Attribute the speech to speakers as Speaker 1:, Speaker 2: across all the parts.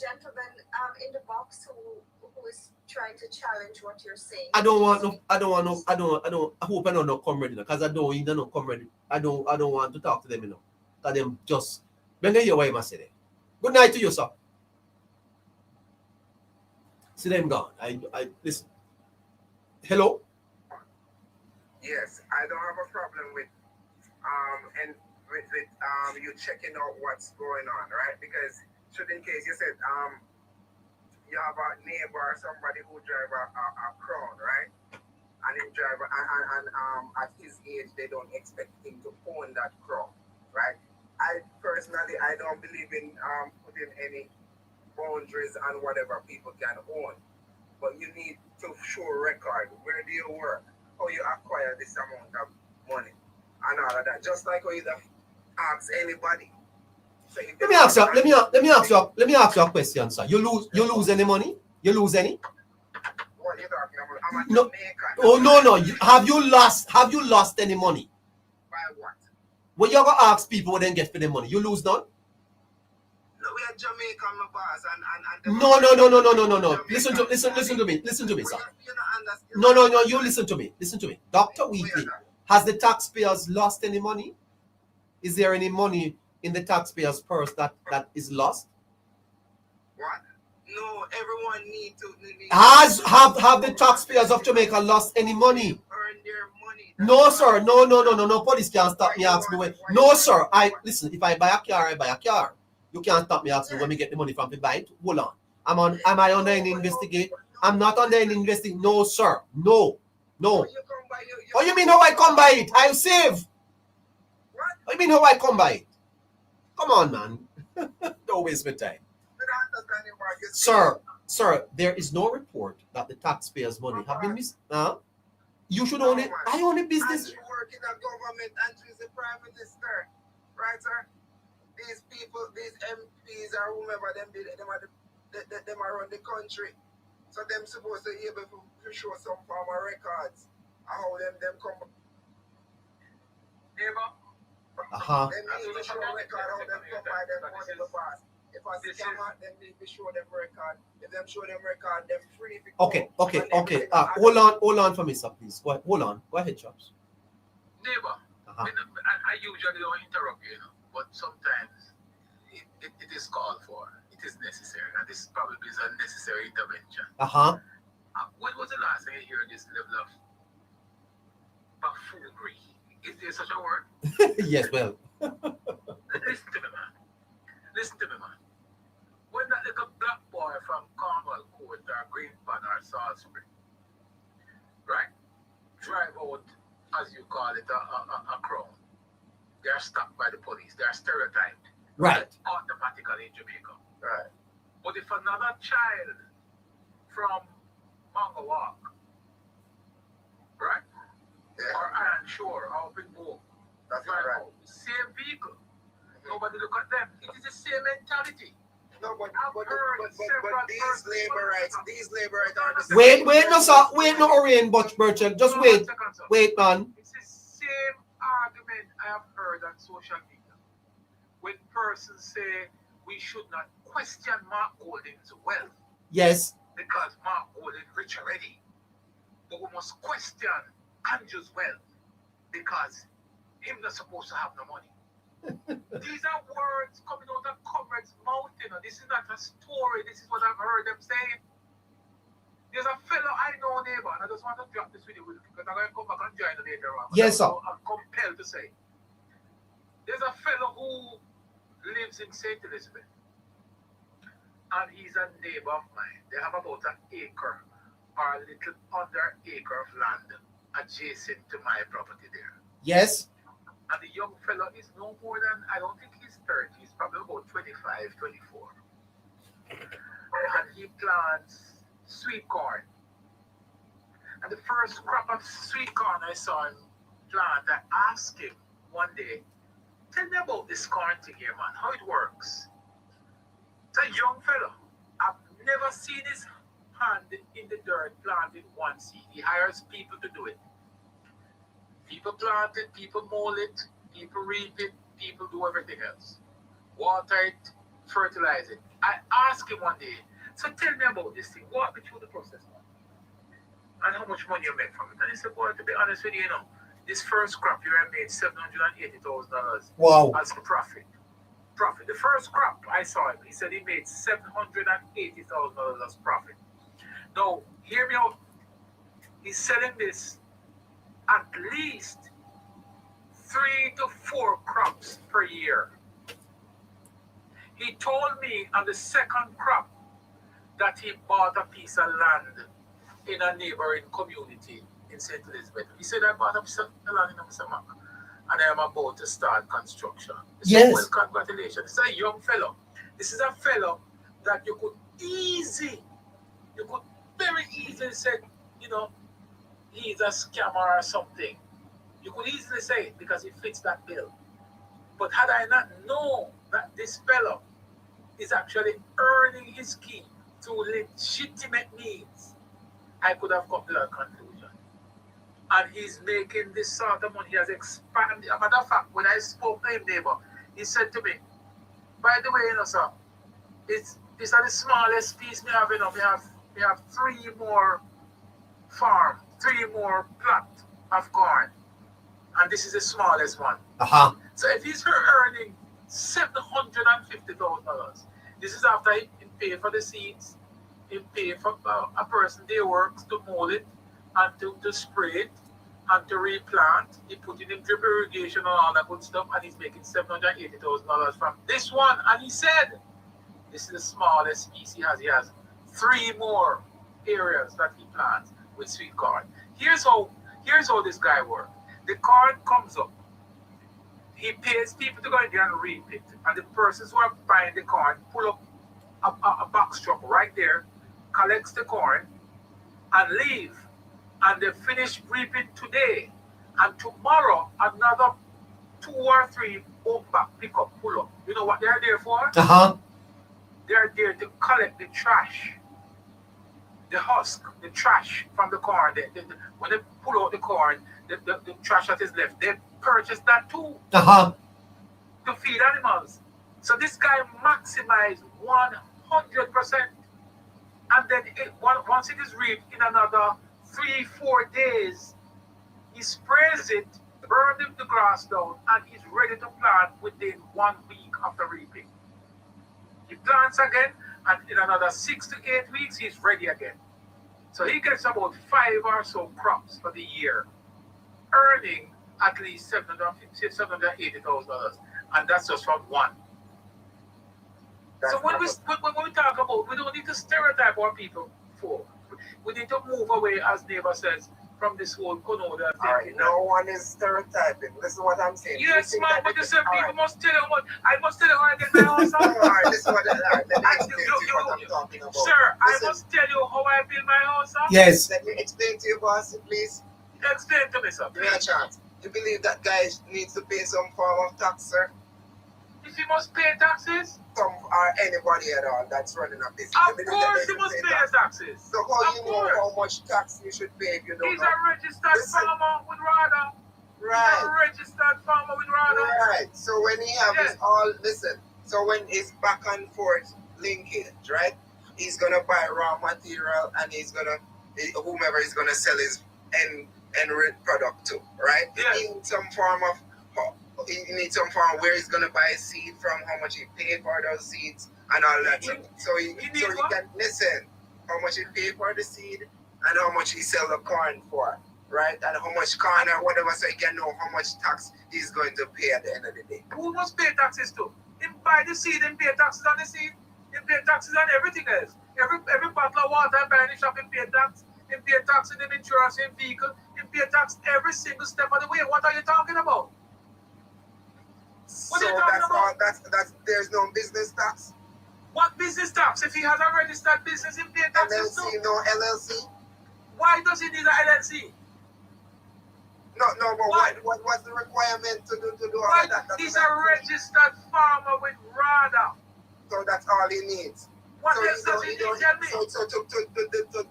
Speaker 1: gentleman in the box who is trying to challenge what you're saying.
Speaker 2: I hope I don't know comrade, because I don't even know comrade. I don't want to talk to them, Because them just, when they hear what I say there. Good night to you, sir. See them gone. I listen. Hello?
Speaker 3: Yes, I don't have a problem with you checking out what's going on, right? Because should in case you said you have a neighbor or somebody who drive a Crown, right? And him drive and at his age they don't expect him to own that Crown, right? I personally don't believe in putting any boundaries on whatever people can own. But you need to show record. Where do you work? How you acquire this amount of money and all of that. Just like how you ask anybody. So
Speaker 2: let me ask you a question, sir. You lose any money? You lose any?
Speaker 3: What are you talking about? I'm a
Speaker 2: No.
Speaker 3: Jamaican.
Speaker 2: Oh no. Have you lost any money?
Speaker 3: By what?
Speaker 2: When you gonna ask people what they get for their money, you lose none?
Speaker 3: No, we are Jamaican, my boss, and
Speaker 2: No. Listen to me, sir. No, you listen to me. Dr. Wheatley, has the taxpayers lost any money? Is there any money in the taxpayers' purse that is lost?
Speaker 3: What? No, everyone need to.
Speaker 2: Have the taxpayers of Jamaica lost any money?
Speaker 3: Earn their money.
Speaker 2: No, sir. No. Police can't stop me asking me. No, sir. Listen. If I buy a car, I buy a car. You can't stop me asking where me get the money from to buy it. Hold on. Am I under any investigate? I'm not under any investigate. No, sir. No. What you mean how I come by it? I'll save. What you mean how I come by it? Come on, man. Don't waste my time. Sir, there is no report that the taxpayers' money have been missed. You should own it. I own a business.
Speaker 3: And you work in a government and she's the prime minister. Right, sir? These people, these MPs or whomever, them are run the country. So them supposed to be able to show some form of records. How them come. Neighbor? Them need to show record how them come by them money the past. If I scammer, them need to show them record. If them show them record, them free.
Speaker 2: Okay. Hold on for me, sir, please. Go ahead. Hold on. Go ahead, Chops.
Speaker 4: Neighbor, I usually don't interrupt you, but sometimes it is called for. It is necessary, and this probably is a necessary intervention. When was the last time you heard this level of buffoonery? Is there such a word?
Speaker 2: Yes, well.
Speaker 4: Listen to me, man. When that little black boy from Cornwall Court or Greenpan or Salisbury, right, drive out, as you call it, a Crown, they are stopped by the police. They are stereotyped.
Speaker 2: Right.
Speaker 4: Automatically in Jamaica.
Speaker 3: Right.
Speaker 4: But if another child from Mango Walk, right, or Iron Shore, or up in Bow,
Speaker 3: that's right.
Speaker 4: Same vehicle. Nobody look at them. It is the same mentality.
Speaker 3: No, but these labor rights are the same.
Speaker 2: Wait, no, sir. Wait, no, Orion Burchell. Just wait. Wait, man.
Speaker 4: It's the same argument I have heard on social media. When persons say we should not question Mark Golding's wealth.
Speaker 2: Yes.
Speaker 4: Because Mark Golding rich already. But we must question Andrew's wealth because him not supposed to have no money. These are words coming out of comrades' mouth. This is not a story. This is what I've heard them saying. There's a fellow I know, neighbor, and I just want to drop this video with you because I'm going to come back and join you later on.
Speaker 2: Yes, sir.
Speaker 4: I'm compelled to say. There's a fellow who lives in St. Elizabeth, and he's a neighbor of mine. They have about an acre or a little under acre of land adjacent to my property there.
Speaker 2: Yes.
Speaker 4: And the young fellow is no more than, I don't think he's 30, he's probably about 25, 24. And he plants sweet corn. And the first crop of sweet corn I saw him plant, I asked him one day, tell me about this corn thing here, man, how it works. It's a young fellow. I've never seen his hand in the dirt planting one seed. He hires people to do it. People plant it, people mold it, people reap it, people do everything else. Water it, fertilize it. I asked him one day, so tell me about this thing. Walk me through the process, man. And how much money you make from it. And he said, boy, to be honest with you, this first crop you have made $780,000
Speaker 2: Wow.
Speaker 4: as profit. The first crop I saw him, he said he made $780,000 as profit. Now, hear me out. He's selling this at least 3 to 4 crops per year. He told me on the second crop that he bought a piece of land in a neighboring community in St. Elizabeth. He said, I bought a piece of land in Mr. Mac, and I am about to start construction.
Speaker 2: Yes.
Speaker 4: Well, congratulations. This is a young fellow. This is a fellow that you could very easily say, he's a scammer or something. You could easily say it because he fits that bill. But had I not known that this fellow is actually earning his keep through legitimate means, I could have come to that conclusion. And he's making this sort of money. He has expanded. As a matter of fact, when I spoke to him, neighbor, he said to me, by the way, sir, it's the smallest piece we have, we have 3 more farm, 3 more plot of corn. And this is the smallest one.
Speaker 2: Uh-huh.
Speaker 4: So if he's earning $750,000, this is after he pay for the seeds, he pay for a person they works to mold it and to spray it and to replant. He put it in drip irrigation and all that good stuff, and he's making $780,000 from this one. And he said, this is the smallest piece he has. He has 3 more areas that he plants with sweet corn. Here's how this guy works. The corn comes up. He pays people to go in there and reap it. And the persons who are buying the corn pull up a box truck right there, collects the corn, and leave. And they finish reaping today. And tomorrow, another 2 or 3 back, pick up, pull up. You know what they're there for?
Speaker 2: Uh-huh.
Speaker 4: They're there to collect the trash, the husk, the trash from the corn. When they pull out the corn, the trash that is left, they purchase that too.
Speaker 2: Uh-huh.
Speaker 4: To feed animals. So this guy maximized 100%. And then once it is reaped in another 3-4 days, he sprays it, burns the grass down, and he's ready to plant within 1 week after reaping. He plants again, and in another 6 to 8 weeks, he's ready again. So he gets about 5 or so crops for the year, earning at least $780,000, and that's just from one. So when we talk about, we don't need to stereotype our people for. We need to move away, as neighbor says, from this whole Konoda thinking.
Speaker 3: No one is stereotyping. Listen what I'm saying.
Speaker 4: Yes, man, but you said people must tell you what. I must tell you how I get my house up.
Speaker 3: Alright, this is what I'm talking about.
Speaker 4: Sir, I must tell you how I build my house up.
Speaker 2: Yes.
Speaker 3: Let me explain to you, boss, please.
Speaker 4: Explain to me, sir.
Speaker 3: Give me a chance. You believe that guy needs to pay some form of tax, sir?
Speaker 4: If he must pay taxes?
Speaker 3: Some or anybody at all that's running a business.
Speaker 4: Of course he must pay taxes.
Speaker 3: So how you know how much tax you should pay if you don't
Speaker 4: He's
Speaker 3: know?
Speaker 4: a registered farmer with RADA.
Speaker 3: Right.
Speaker 4: He's a registered farmer with RADA.
Speaker 3: Right. So when he have his all, listen, so when it's back and forth linkage, right? He's gonna buy raw material and whomever is gonna sell his end product to, right?
Speaker 4: Yes.
Speaker 3: He needs some form of where he's gonna buy seed from, how much he paid for those seeds and all that. So he can listen how much he paid for the seed and how much he sell the corn for, right? And how much corn or whatever, so he can know how much tax he's going to pay at the end of the day.
Speaker 4: Who must pay taxes to? Him buy the seed and pay taxes on the seed. Him pay taxes on everything else. Every bottle of water I buy in the shop, him pay tax. Him pay tax in the insurance in vehicle. Him pay tax every single step of the way. What are you talking about? What
Speaker 3: So
Speaker 4: are you talking about?
Speaker 3: that's there's no business tax.
Speaker 4: What business tax? If he has a registered business, he pay taxes
Speaker 3: LLC,
Speaker 4: too.
Speaker 3: no LLC.
Speaker 4: Why does he need an LLC?
Speaker 3: No, but
Speaker 4: Why?
Speaker 3: what's the requirement to do all
Speaker 4: Why?
Speaker 3: of that?
Speaker 4: He's a registered farmer with RADA.
Speaker 3: So that's all he needs.
Speaker 4: What
Speaker 3: So
Speaker 4: else does he need? Tell me.
Speaker 3: So to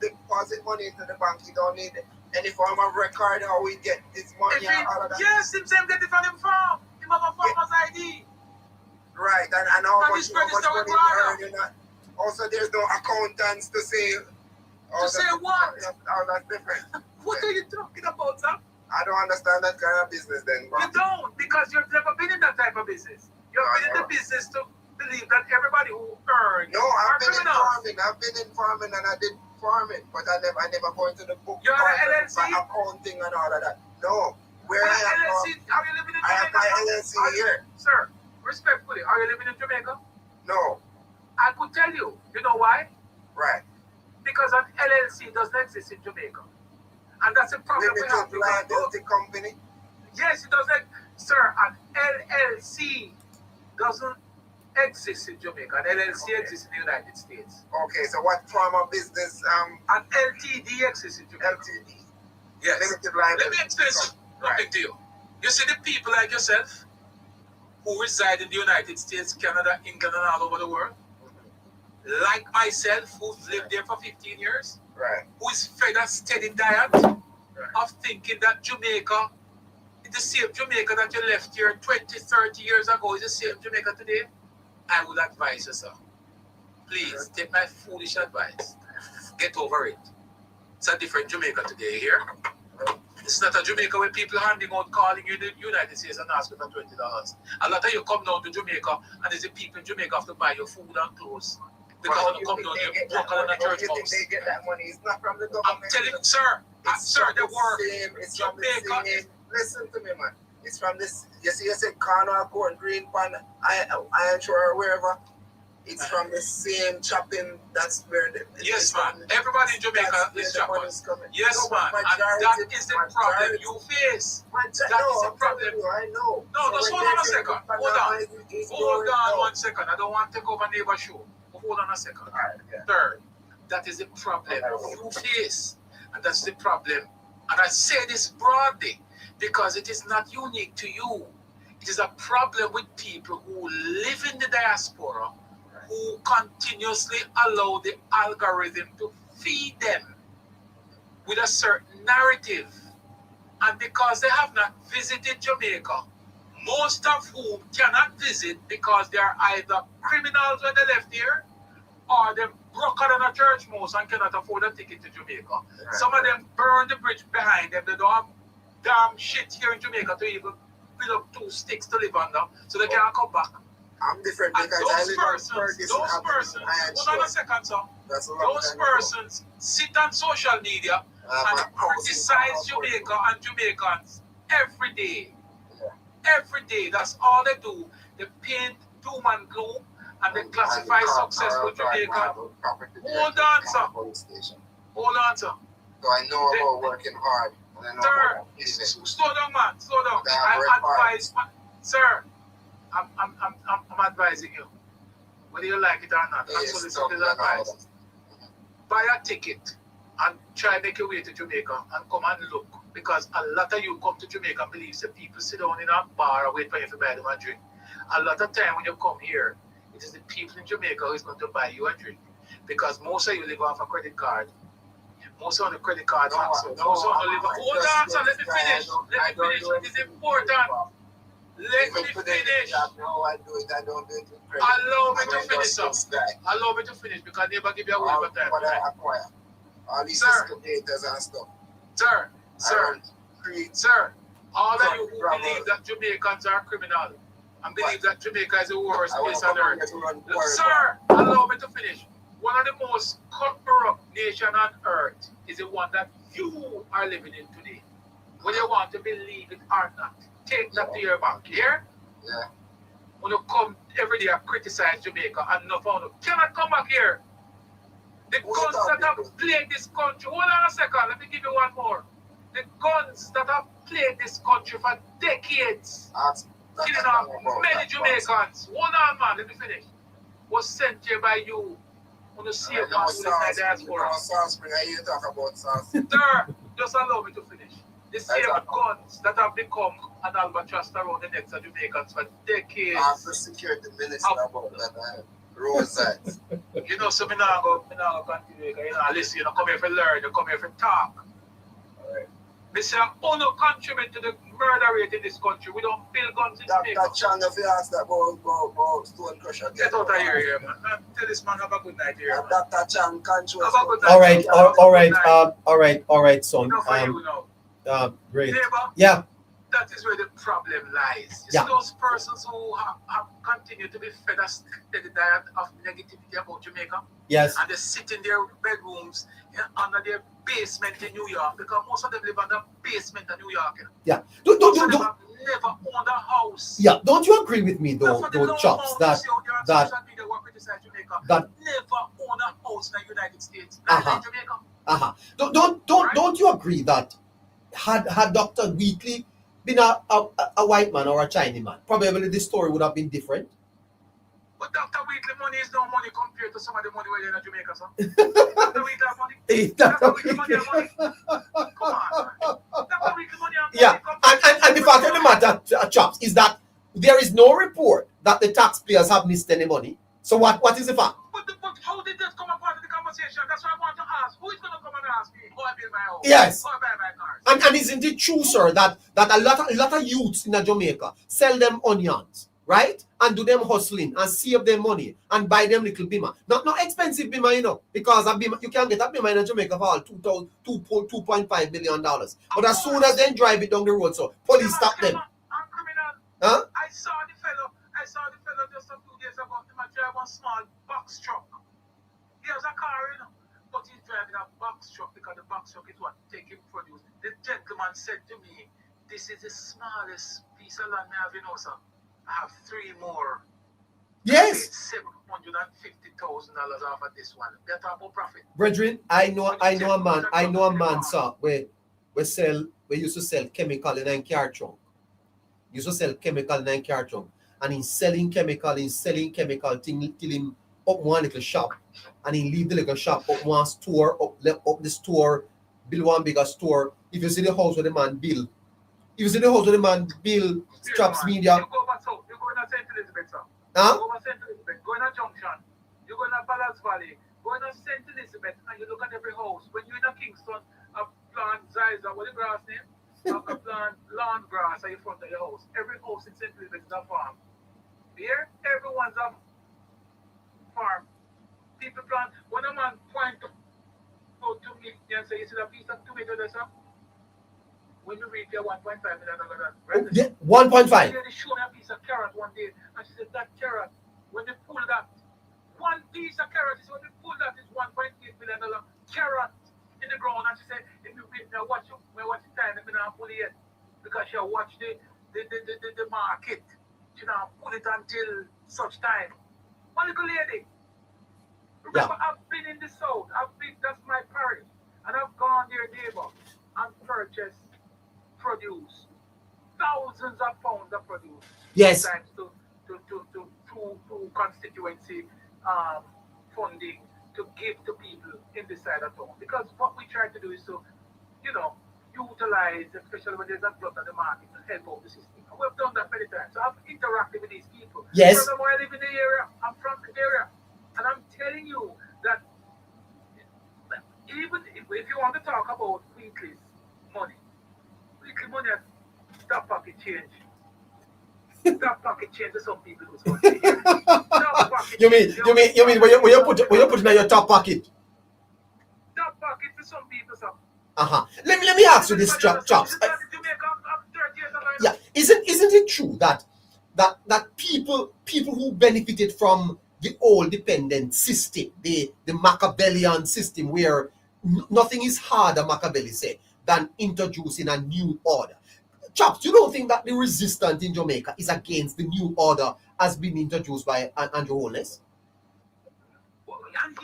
Speaker 3: deposit money into the bank, he don't need any form of record how we get this money and all of that.
Speaker 4: Yes, him same get it from him farm. Him have a farmer's ID.
Speaker 3: Right, and how
Speaker 4: And
Speaker 3: much
Speaker 4: he's registered
Speaker 3: money
Speaker 4: with
Speaker 3: he
Speaker 4: RADA.
Speaker 3: earn, Also, there's no accountants to say.
Speaker 4: To say what?
Speaker 3: Oh, that's different.
Speaker 4: What are you talking about, sir?
Speaker 3: I don't understand that kind of business then, bro.
Speaker 4: You don't, because you've never been in that type of business. You've been in the business to believe that everybody who earns
Speaker 3: No,
Speaker 4: are
Speaker 3: I've been in
Speaker 4: criminals.
Speaker 3: farming. I've been in farming and I did farming, but I never go into the book.
Speaker 4: You're an LLC?
Speaker 3: Accounting and all of that. No. Where
Speaker 4: Well,
Speaker 3: I am now,
Speaker 4: LLC, are you living in
Speaker 3: I have
Speaker 4: Jamaica?
Speaker 3: my LLC here.
Speaker 4: Sir, respectfully, are you living in Jamaica?
Speaker 3: No.
Speaker 4: I could tell you. You know why?
Speaker 3: Right.
Speaker 4: Because an LLC doesn't exist in Jamaica. And that's a problem we have.
Speaker 3: Limited liability company.
Speaker 4: Yes, it doesn't. Sir, an LLC doesn't exist in Jamaica. An LLC exists in the United States.
Speaker 3: Okay, so what form of business?
Speaker 4: An LTD exists in Jamaica.
Speaker 3: LTD.
Speaker 4: Yes.
Speaker 3: Limited liability.
Speaker 4: Let me explain something to you. You see the people like yourself who reside in the United States, Canada, England, and all over the world, like myself, who's lived there for 15 years,
Speaker 3: Right.
Speaker 4: who is fed a steady diet of thinking that Jamaica is the same Jamaica that you left here 20, 30 years ago, is the same Jamaica today. I would advise you, sir. Please take my foolish advice. Get over it. It's a different Jamaica today here. It's not a Jamaica where people handing out, calling you in the United States and asking for $20. A lot of you come down to Jamaica and there's the people in Jamaica have to buy your food and clothes. Because when you come down, you walk on a church house.
Speaker 3: They get that money. It's not from the government.
Speaker 4: I'm telling you, sir, sir, they work.
Speaker 3: It's from the
Speaker 4: Jamaica
Speaker 3: same. Listen to me, man. It's from this. You see, you said corner, corn, green pan, iron shore, or wherever. It's from the same chopping. That's where the.
Speaker 4: Yes, man. Everybody in Jamaica is chopping. Yes,
Speaker 3: No,
Speaker 4: man. And that is the problem you face. That is the problem.
Speaker 3: I know.
Speaker 4: No, just hold on a second. Hold on. Hold on 1 second. I don't want to take over neighbor show. Hold on a second. Third, that is the problem you face. And that's the problem. And I say this broadly because it is not unique to you. It is a problem with people who live in the diaspora who continuously allow the algorithm to feed them with a certain narrative. And because they have not visited Jamaica, most of whom cannot visit because they are either criminals when they left here, or they broke out on a church mouse and cannot afford a ticket to Jamaica. Some of them burn the bridge behind them. They don't have damn shit here in Jamaica to even build up 2 sticks to live under, so they can't come back.
Speaker 3: I'm different
Speaker 4: And
Speaker 3: because I live
Speaker 4: those persons, hold on a second, sir. Those persons sit on social media and criticize Jamaica and Jamaicans every day. Every day, that's all they do. They paint doom and gloom and they classify successful Jamaican. Hold on, sir. Hold on, sir.
Speaker 3: So I know about working hard. And I know
Speaker 4: Sir,
Speaker 3: about living.
Speaker 4: slow down, man. Slow down. I advise, sir. I'm advising you, whether you like it or not. That's what this advice. Buy a ticket and try make your way to Jamaica and come and look, because a lot of you come to Jamaica and believe that people sit down in a bar and wait for you to buy them a drink. A lot of time when you come here, it is the people in Jamaica who is going to buy you a drink, because most of you live off a credit card. Most of the credit cards, most of them live off. Hold on, so let me finish. Let me finish. It is important. Let me finish.
Speaker 3: No, I do it. I don't do it with credit.
Speaker 4: Allow me to finish, sir. Allow me to finish, because I never give you a whole lot of time.
Speaker 3: What I acquire. All these
Speaker 4: Sir.
Speaker 3: excavators and stuff.
Speaker 4: Sir, sir, all of you who
Speaker 3: Bravo.
Speaker 4: believe that Jamaicans are criminal and believe that Jamaica is the worst
Speaker 3: I want
Speaker 4: place
Speaker 3: to
Speaker 4: on
Speaker 3: come
Speaker 4: earth.
Speaker 3: here to run war.
Speaker 4: Sir, allow me to finish. One of the most corrupt nations on earth is the one that you are living in today. Whether you want to believe it or not, take that to your bank. Here,
Speaker 3: Yeah.
Speaker 4: when you come every day and criticize Jamaica and no found you cannot come back here. The guns that have plagued this country, hold on a second, let me give you one more. The guns that have plagued this country for decades, killing off many Jamaicans. Hold on, man, let me finish. Was sent here by you on the same man who lives in the diaspora.
Speaker 3: I hear you talk about sauce.
Speaker 4: Sir, just allow me to finish. The same guns that have become an albatross around the necks of Jamaicans for decades.
Speaker 3: I'm the security minister about that. Rosites.
Speaker 4: You know, so me now go continue. You know, listen, you know, come here for learn, you come here for talk.
Speaker 3: Alright.
Speaker 4: Mr. Ono contribute to the murder rate in this country. We don't build guns in Jamaica.
Speaker 3: Dr. Chan, if you ask that about Stone Crusher,
Speaker 4: Get out of here, man. Tell this man have a good night here.
Speaker 3: Dr. Chan controls.
Speaker 4: Have a good night.
Speaker 2: All right, son.
Speaker 4: Enough for you now.
Speaker 2: Great.
Speaker 4: Neighbor,
Speaker 2: Yeah.
Speaker 4: that is where the problem lies. It's
Speaker 2: Yeah.
Speaker 4: those persons who have continued to be fed a steady diet of negativity about Jamaica.
Speaker 2: Yes.
Speaker 4: And they sit in their bedrooms under their basement in New York, because most of them live under basement in New York.
Speaker 2: Yeah.
Speaker 4: Most of them have never owned a house.
Speaker 2: Yeah. Don't you agree with me though,
Speaker 4: That's what
Speaker 2: though, Chops, that
Speaker 4: social media who criticize Jamaica
Speaker 2: that
Speaker 4: never own a house in the United States,
Speaker 2: Uh-huh.
Speaker 4: in Jamaica.
Speaker 2: Don't you agree that had Dr. Wheatley been a white man or a Chinese man, probably the story would have been different.
Speaker 4: But Dr. Wheatley money is no money compared to some of the money we're in Jamaica, sir. Dr. Wheatley have money. Dr. Wheatley money have money. Come on. Dr. Wheatley money have money.
Speaker 2: Yeah, and the fact of the matter, Chops, is that there is no report that the taxpayers have missed any money. So what is the fact?
Speaker 4: But how did that come up part of the conversation? That's what I want to ask. Who is going to come and ask me? Go and build my house.
Speaker 2: Yes.
Speaker 4: Go and buy my cars.
Speaker 2: And isn't it true, sir, that a lot of youths in Jamaica sell them onions, right? And do them hustling and save them money and buy them little bima. Not expensive bima, you know, because a bima, you can get a bima in Jamaica for all $2.5 million. But as soon as they drive it down the road, so police stop them.
Speaker 4: I'm criminal.
Speaker 2: Huh?
Speaker 4: I saw the fellow just a few days ago. He might drive a small box truck. He has a car, you know, but he's driving a box truck because the box truck is what take him produce. The gentleman said to me, "This is the smallest piece of land I have in sir. I have 3 more.
Speaker 2: Yes.
Speaker 4: $750,000 off of this one. They're talking about profit."
Speaker 2: Brethren, I know a man, sir, we used to sell chemical in a car trunk. Used to sell chemical in a car trunk. And he's selling chemical till him up one little shop. And he leave the little shop up one store, up the store, build one bigger store. If you see the house where the man build, Chops Media.
Speaker 4: You go over south, you go in St. Elizabeth, sir.
Speaker 2: Huh?
Speaker 4: You go over St. Elizabeth, go in a junction, you go in a Palace Valley, go in a St. Elizabeth, and you look at every house. When you're in a Kingston, a plant Ziza, what the grass name? A plant lawn grass at the front of your house. Every house in St. Elizabeth is a farm. Here, everyone's a farm. People plant. When a man point out to me and say, "You see that piece of tomato there, sir?" When you read your $1.5 million, right?
Speaker 2: Yeah, 1.5.
Speaker 4: They showed me a piece of carrot one day, and she said, "That carrot, when they pull that, one piece of carrot, when they pull that, is $1.8 million carrot in the ground." And she said, "If you wait, now watch the time, let me not pull it yet, because she watch the market. She now pull it until such time." One little lady. Remember, yeah. I've been in the south. That's my parish, and I've gone there, neighbor, and purchased produce, thousands of pounds of produce.
Speaker 2: Yes.
Speaker 4: Thanks to constituency funding to give to people in this side of town. Because what we try to do is to, utilize, especially when there's a glut of the market, to help out the system. And we've done that many times. So I've interacted with these people.
Speaker 2: Yes.
Speaker 4: Furthermore, I live in the area. I'm from the area. And I'm telling you that even if you want to talk about Wheatley's money has top pocket change. Top pocket change to some people who's going to
Speaker 2: You mean when you put it in your top pocket?
Speaker 4: Top pocket for some people, sir.
Speaker 2: Let me ask you this, Chops. Yeah, isn't it true that people who benefited from the old dependent system, the Machiavellian system, where nothing is harder, Machiavelli said, than introducing a new order? Chops, you don't think that the resistance in Jamaica is against the new order as been introduced by Andrew Holness?
Speaker 4: Well, and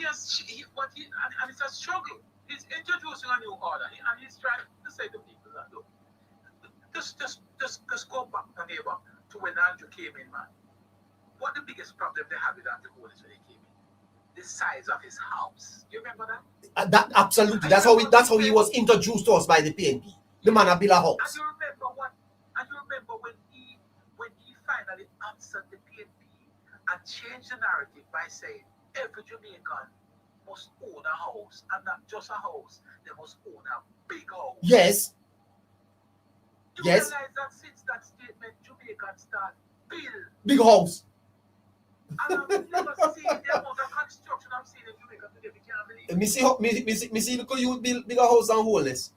Speaker 4: it's a struggle. He's introducing a new order, and he's trying to say to people that, look, just go back, neighbor, to when Andrew came in, man. What the biggest problem they had with Andrew Holness when he came in? The size of his house. You remember that?
Speaker 2: That absolutely. That's how he was introduced to us by the PNP. The man built a house.
Speaker 4: And you remember when he finally answered the PNP and changed the narrative by saying every Jamaican must own a house, and not just a house, they must own a big house.
Speaker 2: Yes.
Speaker 4: You
Speaker 2: Yes.
Speaker 4: realize that since that statement, Jamaicans start build.
Speaker 2: Big house.
Speaker 4: And I've never seen the amount of construction I've seen in Jamaica today. We can't believe it.
Speaker 2: Me see look you build bigger house than Holness.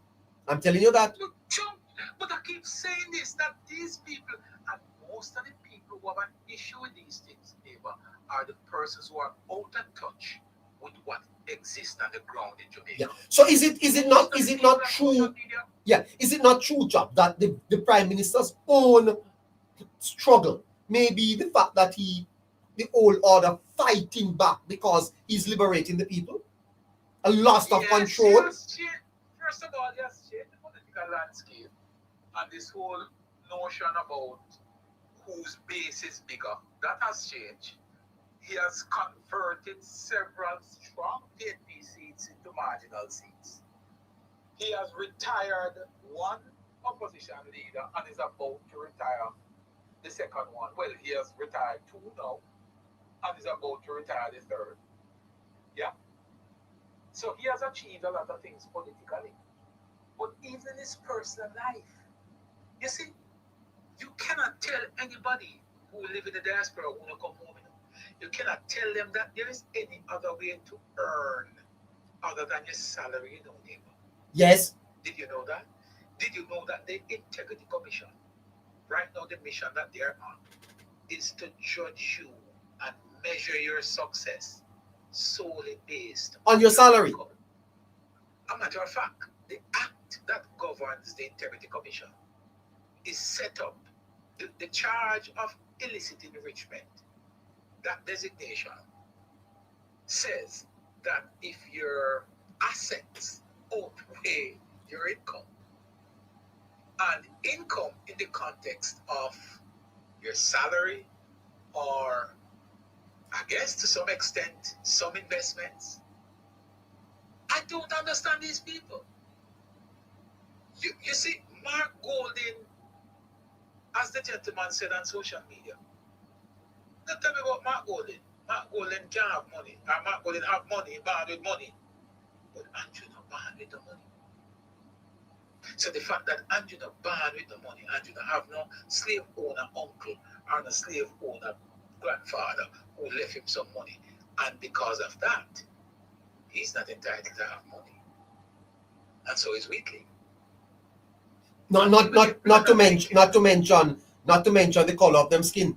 Speaker 2: I'm telling you that.
Speaker 4: Look, Trump, but I keep saying this, that these people, and most of the people who have an issue with these things, neighbor, are the persons who are out of touch with what exists on the ground in Jamaica.
Speaker 2: Yeah. So is it not true? Yeah, is it not true, Chap, that the Prime Minister's own struggle may be the fact that the old order fighting back because he's liberating the people? A loss of control?
Speaker 4: First of all, he has changed the political landscape and this whole notion about whose base is bigger. That has changed. He has converted several strong PNP seats into marginal seats. He has retired one opposition leader and is about to retire the second one. Well, he has retired two now and is about to retire the third. Yeah. So he has achieved a lot of things politically. But even in his personal life, you see, you cannot tell anybody who live in the diaspora who want to come home. You cannot tell them that there is any other way to earn other than your salary, neighbor.
Speaker 2: Yes.
Speaker 4: Did you know that? Did you know that the Integrity Commission, right now the mission that they're on, is to judge you and measure your success solely based
Speaker 2: on your salary?
Speaker 4: Income. As a matter of fact, the act that governs the Integrity Commission is set up. The charge of illicit enrichment, that designation says that if your assets outweigh your income, and income in the context of your salary, or I guess to some extent, some investments, I don't understand these people. You see, Mark Golding, as the gentleman said on social media, don't tell me about Mark Golding. Mark Golding can't have money. Or Mark Golding have money, bad with money. But Andrew not bad with the money. So the fact that Andrew not bad with the money, Andrew not have no slave owner uncle or no slave owner grandfather who left him some money. And because of that, he's not entitled to have money. And so is Wheatley.
Speaker 2: Not to mention the color of them skin.